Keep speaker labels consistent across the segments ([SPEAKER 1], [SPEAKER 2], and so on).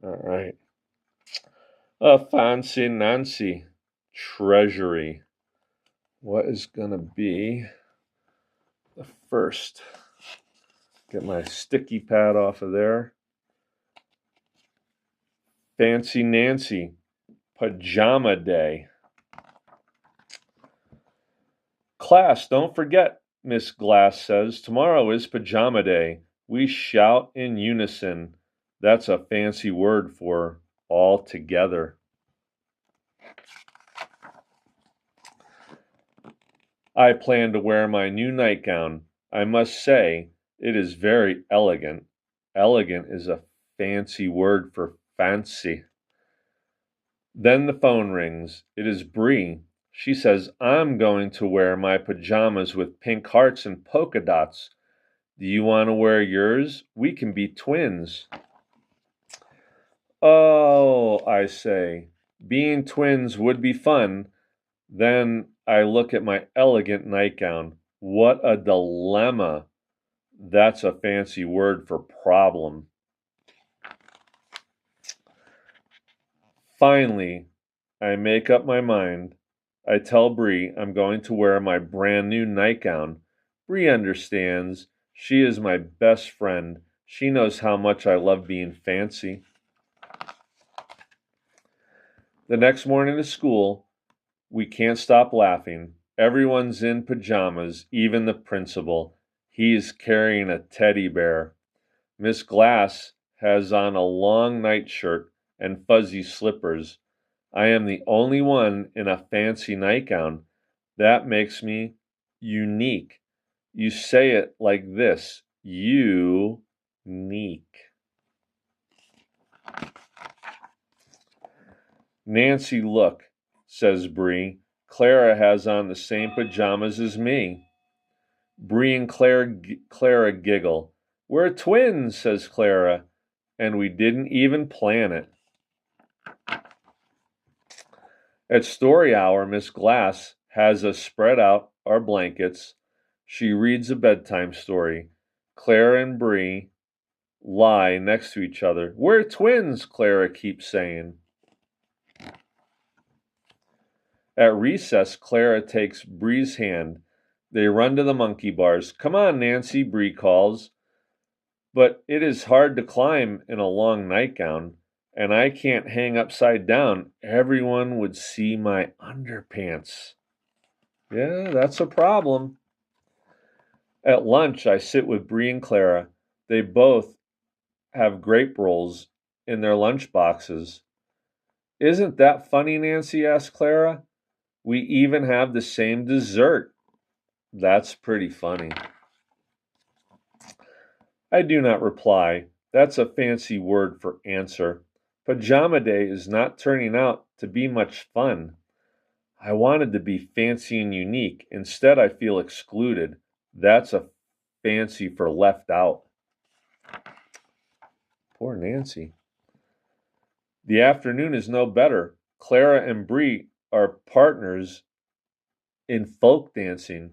[SPEAKER 1] All right. Fancy Nancy. Treasury. What is going to be the first? Get my sticky pad off of there. Fancy Nancy. Pajama Day. Class, don't forget, Miss Glass says, tomorrow is Pajama Day. We shout in unison. That's a fancy word for all together. I plan to wear my new nightgown. I must say, it is very elegant. Elegant is a fancy word for fancy. Then the phone rings. It is Bree. She says, I'm going to wear my pajamas with pink hearts and polka dots. Do you want to wear yours? We can be twins. Oh, I say, being twins would be fun. Then I look at my elegant nightgown. What a dilemma. That's a fancy word for problem. Finally, I make up my mind. I tell Bree I'm going to wear my brand new nightgown. Bree understands. She is my best friend. She knows how much I love being fancy. The next morning at school, we can't stop laughing. Everyone's in pajamas, even the principal. He is carrying a teddy bear. Miss Glass has on a long nightshirt and fuzzy slippers. I am the only one in a fancy nightgown. That makes me unique. You say it like this, you-neek. Nancy, look, says Bree. Clara has on the same pajamas as me. Bree and Clara giggle. We're twins, says Clara, and we didn't even plan it. At story hour, Miss Glass has us spread out our blankets. She reads a bedtime story. Clara and Bree lie next to each other. We're twins, Clara keeps saying. At recess, Clara takes Bree's hand. They run to the monkey bars. Come on, Nancy, Bree calls. But it is hard to climb in a long nightgown, and I can't hang upside down. Everyone would see my underpants. Yeah, that's a problem. At lunch, I sit with Bree and Clara. They both have grape rolls in their lunch boxes. Isn't that funny, Nancy asked Clara. We even have the same dessert. That's pretty funny. I do not reply. That's a fancy word for answer. Pajama Day is not turning out to be much fun. I wanted to be fancy and unique. Instead, I feel excluded. That's a fancy for left out. Poor Nancy. The afternoon is no better. Clara and Bree are partners in folk dancing.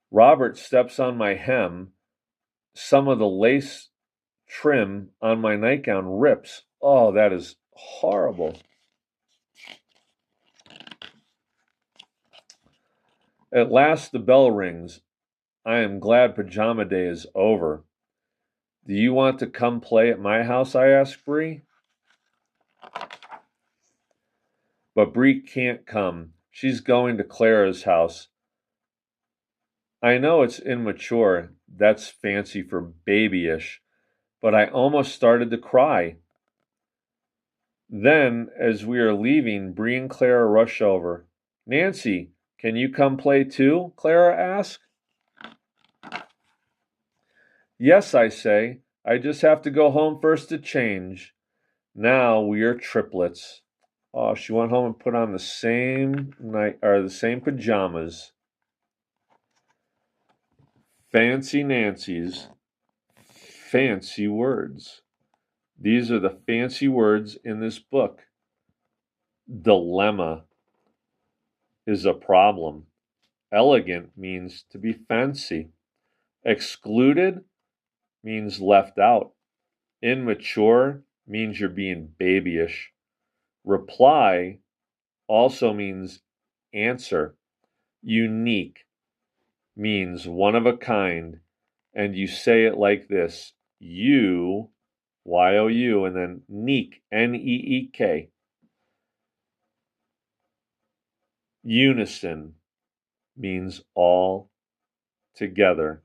[SPEAKER 1] Robert steps on my hem. Some of the lace trim on my nightgown rips. Oh, that is horrible. At last the bell rings. I am glad Pajama Day is over. Do you want to come play at my house? I asked Bree. But Bree can't come. She's going to Clara's house. I know it's immature. That's fancy for babyish. But I almost started to cry. Then, as we are leaving, Bree and Clara rush over. Nancy, can you come play too? Clara asked. Yes, I say. I just have to go home first to change. Now we are triplets. Oh, she went home and put on the same pajamas. Fancy Nancy's fancy words. These are the fancy words in this book. Dilemma is a problem. Elegant means to be fancy. Excluded means left out. Immature means you're being babyish. Reply also means answer. Unique means one of a kind, and you say it like this: you, Y-O-U, and then neek, N-E-E-K. Unison means all together.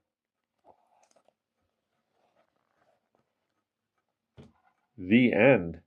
[SPEAKER 1] The end.